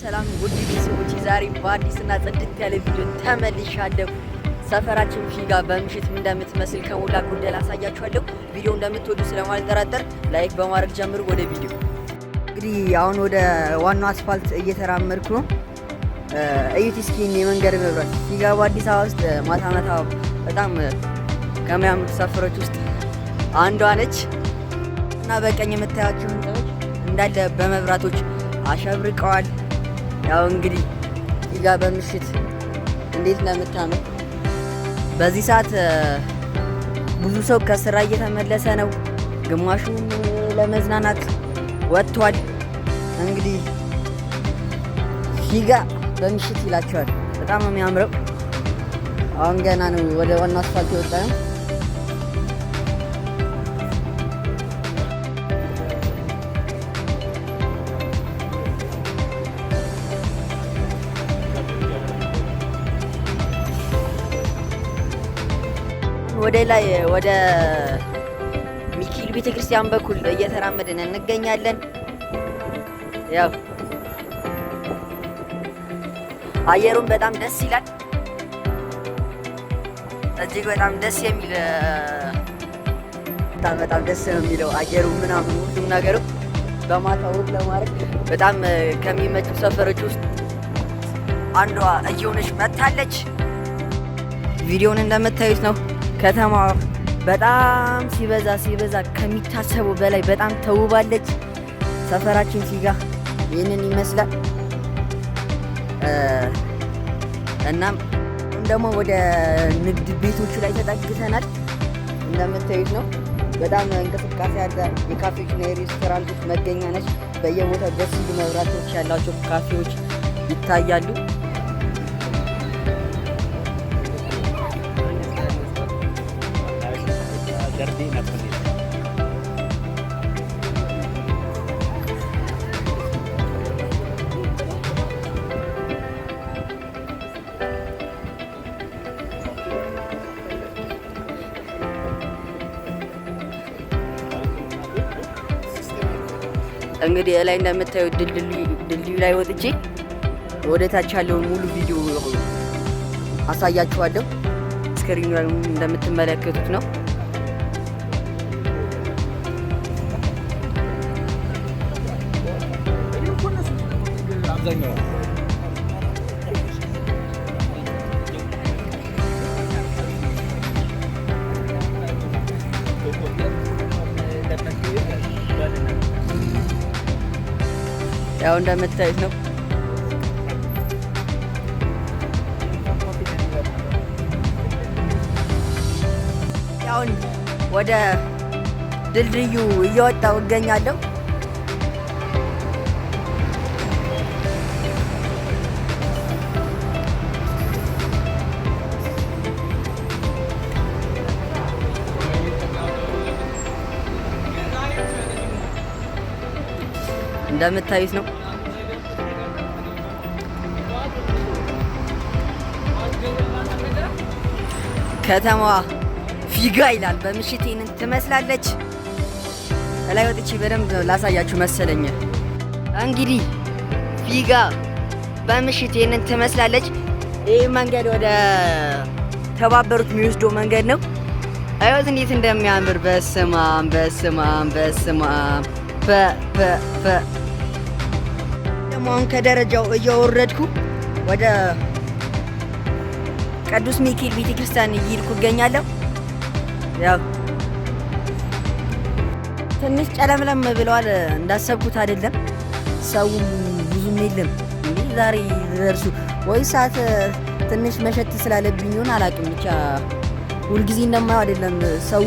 ሰላም ውድ ቤተሰቦች፣ ዛሬ በአዲስና ጽድት ያለ ቪዲዮ ተመልሻለሁ። ሰፈራችን ፊጋ በምሽት እንደምትመስል ከሞላ ጎደል አሳያችኋለሁ። ቪዲዮ እንደምትወዱ ስለማልጠራጠር ላይክ በማድረግ ጀምሩ። ወደ ቪዲዮ እንግዲህ አሁን ወደ ዋናው አስፋልት እየተራመድኩ ነው። እዩት እስኪ የመንገድ መብራት ፊጋ በአዲስ አበባ ውስጥ ማታ ማታ በጣም ከሚያምሩ ሰፈሮች ውስጥ አንዷ ነች እና በቀኝ የምታያቸው ህንጻዎች እንዳለ በመብራቶች አሸብርቀዋል። ያው እንግዲህ ፊጋ በምሽት እንዴት ነው የምታምር። በዚህ ሰዓት ብዙ ሰው ከስራ እየተመለሰ ነው፣ ግማሹ ለመዝናናት ወጥቷል። እንግዲህ ፊጋ በምሽት ይላቸዋል። በጣም ነው የሚያምረው። አሁን ገና ነው ወደ ዋናው አስፋልት የወጣ ነው። ወደ ላይ ወደ ሚካኤል ቤተክርስቲያን በኩል እየተራመድን እንገኛለን። ያው አየሩን በጣም ደስ ይላል። እጅግ በጣም ደስ የሚል በጣም ደስ ነው የሚለው አየሩ ምናምን ሁሉም ነገሩ በማታ ውብ ለማድረግ በጣም ከሚመቹ ሰፈሮች ውስጥ አንዷ እየሆነች መታለች። ቪዲዮውን እንደምታዩት ነው። ከተማ በጣም ሲበዛ ከሚታሰበው በላይ በጣም ተውባለች። ሰፈራችን ፊጋ ይህንን ይመስላል። እናም ደግሞ ወደ ንግድ ቤቶቹ ላይ ተጠግተናል። እንደምታዩት ነው። በጣም እንቅስቃሴ ያለ የካፌዎችና የሬስቶራንቶች መገኛ ነች። በየቦታው ደስ የሚሉ መብራቶች ያላቸው ካፌዎች ይታያሉ። እንግዲህ ላይ እንደምታዩት ድልድዩ ላይ ወጥቼ ወደ ታች ያለውን ሙሉ ቪዲዮ አሳያችኋለሁ። ስክሪኑ ላይ እንደምትመለከቱት ነው። ያው እንደምታዩት ነው። ያው ወደ ድልድዩ እየወጣሁ እገኛለሁ። እንደምታዩት ነው። ከተማዋ ፊጋ ይላል። በምሽት ይህንን ትመስላለች። ከላይ ወጥቼ በደንብ ላሳያችሁ መሰለኝ። እንግዲህ ፊጋ በምሽት ይህንን ትመስላለች። ይህ መንገድ ወደ ተባበሩት የሚወስደው መንገድ ነው። አዩት እንዴት እንደሚያምር። በስማም ደግሞ አሁን ከደረጃው እየወረድኩ ወደ ቅዱስ ሚካኤል ቤተክርስቲያን እየሄድኩ እገኛለሁ። ያው ትንሽ ጨለምለም ብለዋል። እንዳሰብኩት አይደለም። ሰውም ብዙም የለም። እንዴ ዛሬ ደርሱ ወይ ሰዓት ትንሽ መሸት ስላለብኝ ይሆን አላውቅም። ብቻ ሁልጊዜ እንደማየው አይደለም። ሰው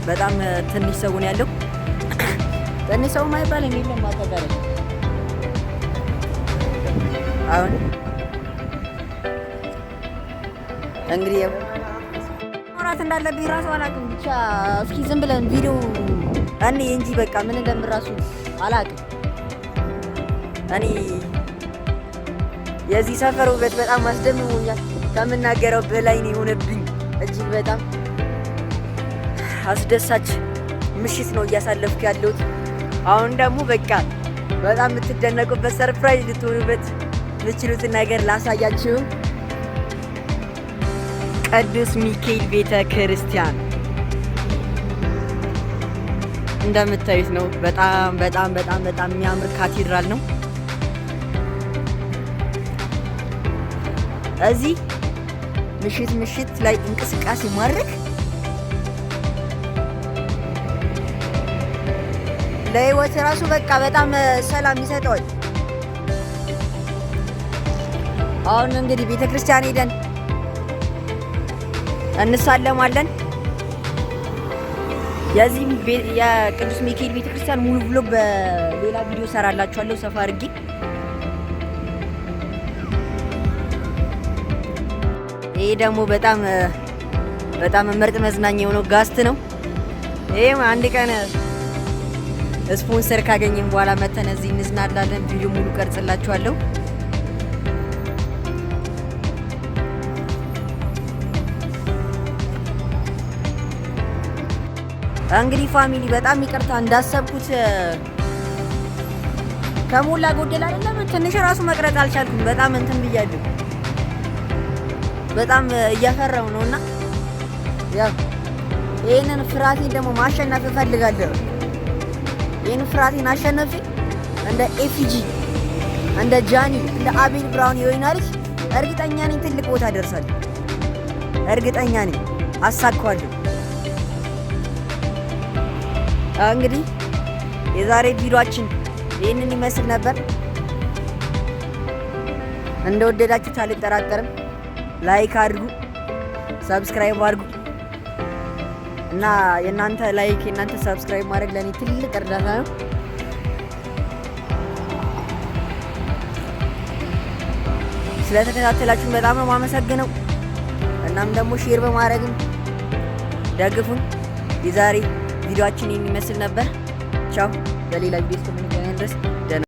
በጣም ትንሽ ሰው ነው ያለው። ትንሽ ሰው ማይባል የለም አጠቃላይ። አሁን እንግዲህ ማውራት እንዳለብኝ ራሱ አላውቅም። ብቻ እስኪ ዝም ብለን ቪዲዮ እኔ እንጂ በቃ ምን እንደምራሱ አላውቅም። እኔ የዚህ ሰፈር ውበት በጣም አስደምሞኛል። ከምናገረው በላይ ነው የሆነብኝ። እጅግ በጣም አስደሳች ምሽት ነው እያሳለፍኩ ያለሁት። አሁን ደግሞ በቃ በጣም የምትደነቁበት ሰርፕራይዝ ልትሆኑበት የምትችሉትን ነገር ላሳያችሁ። ቅዱስ ሚካኤል ቤተ ክርስቲያን እንደምታዩት ነው። በጣም በጣም በጣም በጣም የሚያምር ካቴድራል ነው። እዚህ ምሽት ምሽት ላይ እንቅስቃሴ ማድረግ ለህይወት ራሱ በቃ በጣም ሰላም ይሰጠዋል። አሁን እንግዲህ ቤተክርስቲያን ሄደን እንሳለማለን። የዚህ የቅዱስ ሚካኤል ቤተክርስቲያን ሙሉ ብሎ በሌላ ቪዲዮ ሰራላችኋለሁ ሰፋ አድርጌ። ይሄ ደግሞ በጣም በጣም ምርጥ መዝናኛ የሆነው ጋስት ነው። ይሄም አንድ ቀን ስፖንሰር ካገኘን በኋላ መተን እዚህ እንዝናናለን። ቪዲዮ ሙሉ ቀርጽላችኋለሁ። እንግዲህ ፋሚሊ በጣም ይቅርታ እንዳሰብኩት ከሞላ ጎደል አይደለም፣ ትንሽ ራሱ መቅረጽ አልቻልኩም። በጣም እንትን ብያለሁ። በጣም እያፈራው ነውና ያው ይሄንን ፍራቴን ደግሞ ማሸነፍ እፈልጋለሁ። ይሄን ፍራቴን አሸነፊ እንደ ኤፊጂ እንደ ጃኒ እንደ አቤል ብራውን የወይናሪስ እርግጠኛ ነኝ ትልቅ ቦታ ደርሳለሁ። እርግጠኛ ነኝ አሳካዋለሁ። እንግዲህ የዛሬ ቪዲዮአችን ይህንን ይመስል ነበር። እንደወደዳችሁት አልጠራጠርም። ላይክ አድርጉ፣ ሰብስክራይብ አድርጉ እና የእናንተ ላይክ የእናንተ ሰብስክራይብ ማድረግ ለእኔ ትልቅ እርዳታ ነው። ስለተከታተላችሁን በጣም ነው የማመሰግነው። እናም ደግሞ ሼር በማድረግም ደግፉን። የዛሬ ቪዲዮአችን ይህን ይመስል ነበር። ቻው። በሌላ ቪዲዮ እስከምንገናኝ ድረስ